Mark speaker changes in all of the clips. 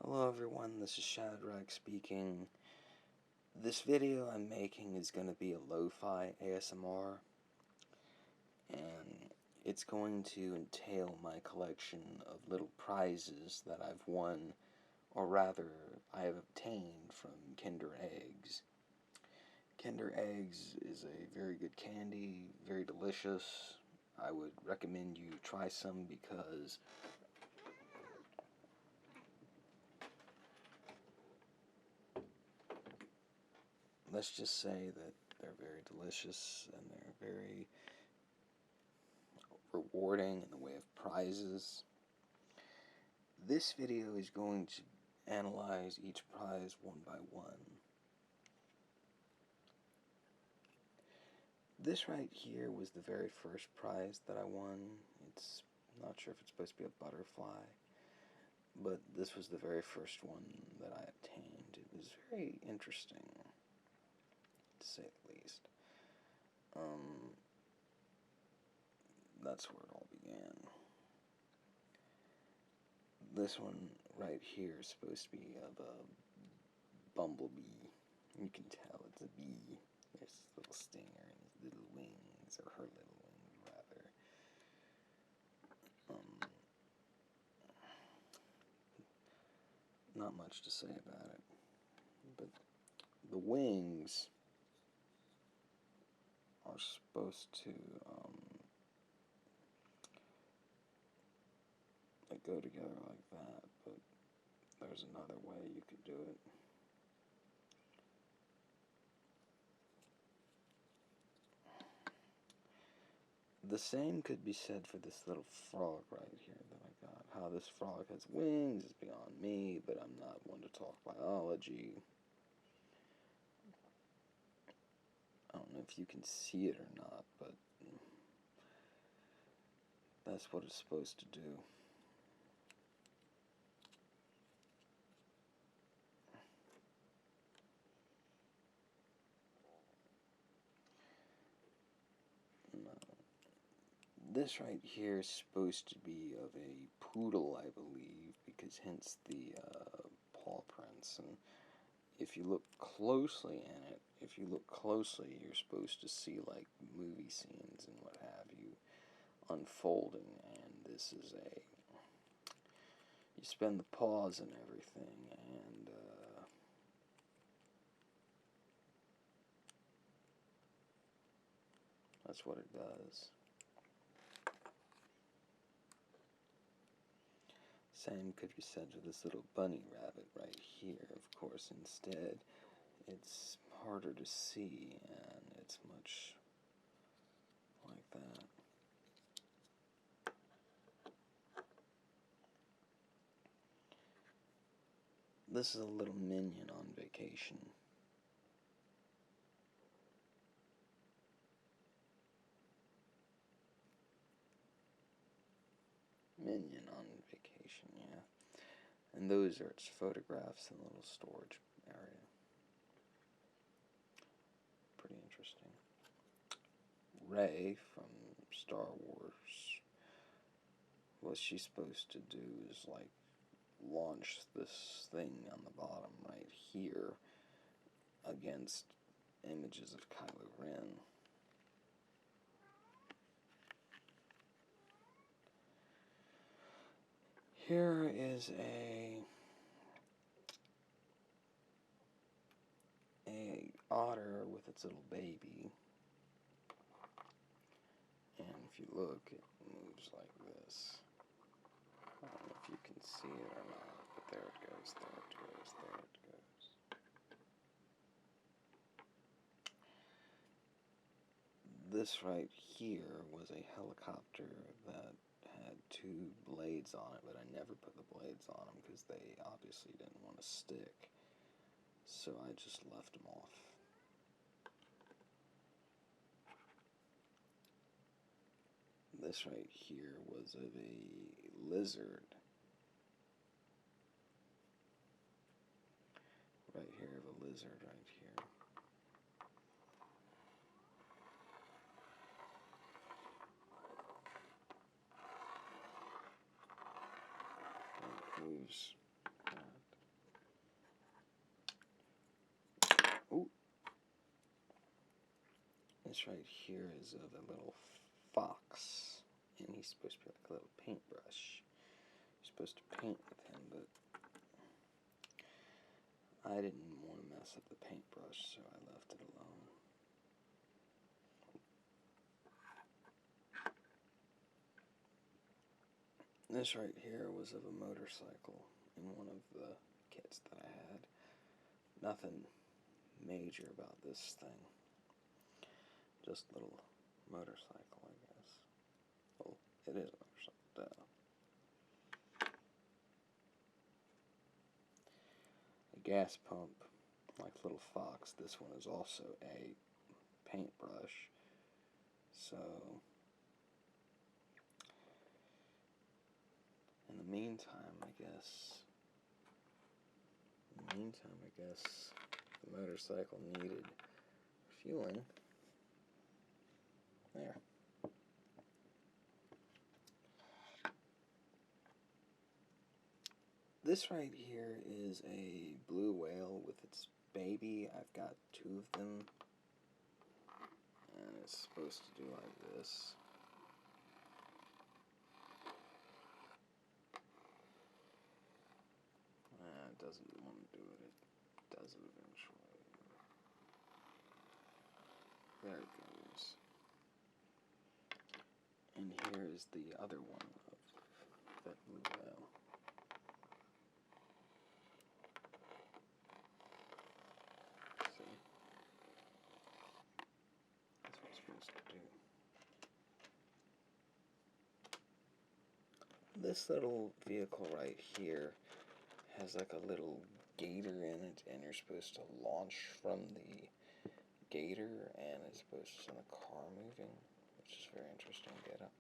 Speaker 1: Hello everyone, this is Shadrach speaking. This video I'm making is going to be a lo-fi ASMR, and it's going to entail my collection of little prizes that I've won, or rather, I have obtained from Kinder Eggs. Kinder Eggs is a very good candy, very delicious. I would recommend you try some because let's just say that they're very delicious and they're very rewarding in the way of prizes. This video is going to analyze each prize one by one. This right here was the very first prize that I won. It's not sure if it's supposed to be a butterfly, but this was the very first one that I obtained. It was very interesting, to say the least. That's where it all began. This one right here is supposed to be of a bumblebee. You can tell it's a bee. There's his little stinger and his little wings, or her little wings, rather. Not much to say about it. But the wings are supposed to go together like that, but there's another way you could do it. The same could be said for this little frog right here that I got. How this frog has wings is beyond me, but I'm not one to talk biology. I don't know if you can see it or not, but that's what it's supposed to do. This right here is supposed to be of a poodle, I believe, because hence the paw prints. And if you look closely in it, you're supposed to see like movie scenes and what have you unfolding. And this is you spin the paws and everything, and that's what it does. Same could be said for this little bunny rabbit right here. Of course, instead, it's harder to see, and it's much like that. This is a little Minion on vacation. Minion on vacation, yeah. And those are its photographs in the little storage area. Pretty interesting. Rey from Star Wars, what she's supposed to do is like launch this thing on the bottom right here against images of Kylo Ren. Here is a otter with its little baby, and if you look, it moves like this. I don't know if you can see it or not, but there it goes, there it goes, there it goes. This right here was a helicopter that had two blades on it, but I never put the blades on them because they obviously didn't want to stick, so I just left them off. This right here was of a lizard. Right here of a lizard right here. It moves that. This right here is of a little fox, and he's supposed to be like a little paintbrush. You're supposed to paint with him, but I didn't want to mess up the paintbrush, so I left it alone. This right here was of a motorcycle in one of the kits that I had. Nothing major about this thing. Just a little motorcycle, I guess. Well, it is a motorcycle, duh. A gas pump, like Little Fox. This one is also a paintbrush. So, in the meantime, I guess the motorcycle needed fueling. There. This right here is a blue whale with its baby. I've got 2 of them. And it's supposed to do like this. It doesn't want to do it. It does it eventually. There it goes. And here is the other one of that blue whale. See? That's what it's supposed to do. This little vehicle right here has like a little gator in it, and you're supposed to launch from the gator, and it's supposed to send the car moving, which is very interesting to get up.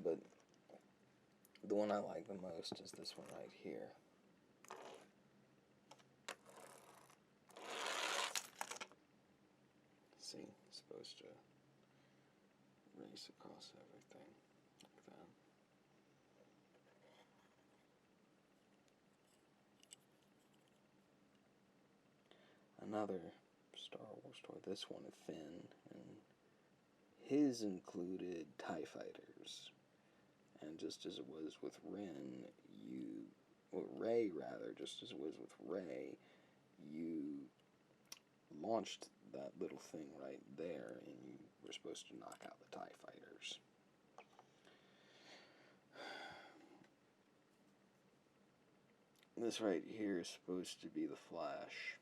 Speaker 1: But the one I like the most is this one right here. See, it's supposed to race across everything like that. Another Star Wars toy, this one of Finn, and his included TIE Fighters. And just as it was with Rey rather, just as it was with Rey, you launched that little thing right there, and you were supposed to knock out the TIE Fighters. This right here is supposed to be the Flash.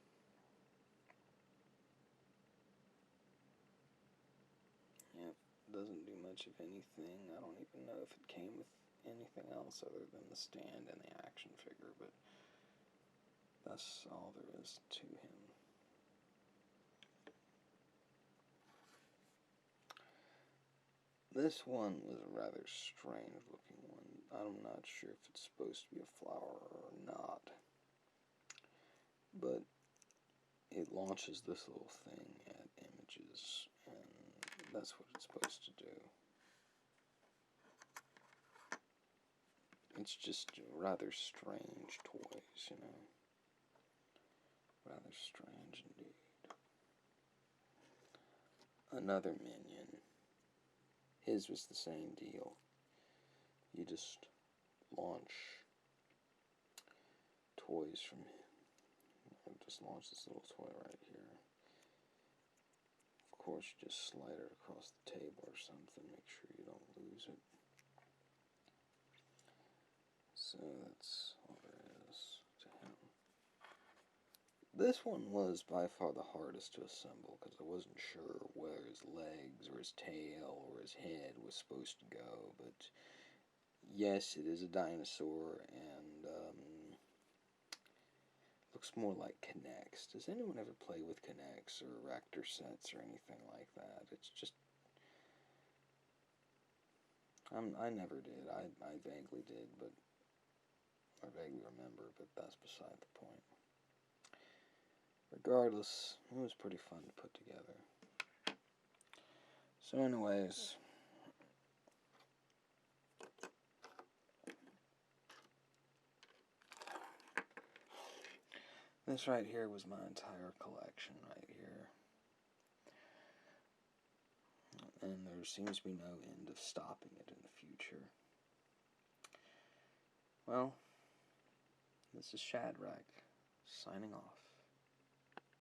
Speaker 1: Yep, doesn't do much of anything. I don't even know if it came with anything else other than the stand and the action figure, but that's all there is to him. This one was a rather strange looking one. I'm not sure if it's supposed to be a flower or not, but it launches this little thing at images, and that's what it's supposed to do. It's just rather strange toys, you know. Rather strange indeed. Another Minion. His was the same deal. You just launch toys from him. I'll just launch this little toy right here. Of course, you just slide it across the table or something. Make sure you don't lose it. So that's all there is to him. This one was by far the hardest to assemble because I wasn't sure where his legs or his tail or his head was supposed to go. But yes, it is a dinosaur, and looks more like Kinects. Does anyone ever play with Kinects or Raptor sets or anything like that? It's just... I never did. I vaguely did, but... I vaguely remember, but that's beside the point. Regardless, it was pretty fun to put together. So anyways... this right here was my entire collection right here. and there seems to be no end of stopping it in the future. Well, this is Shadrach, signing off.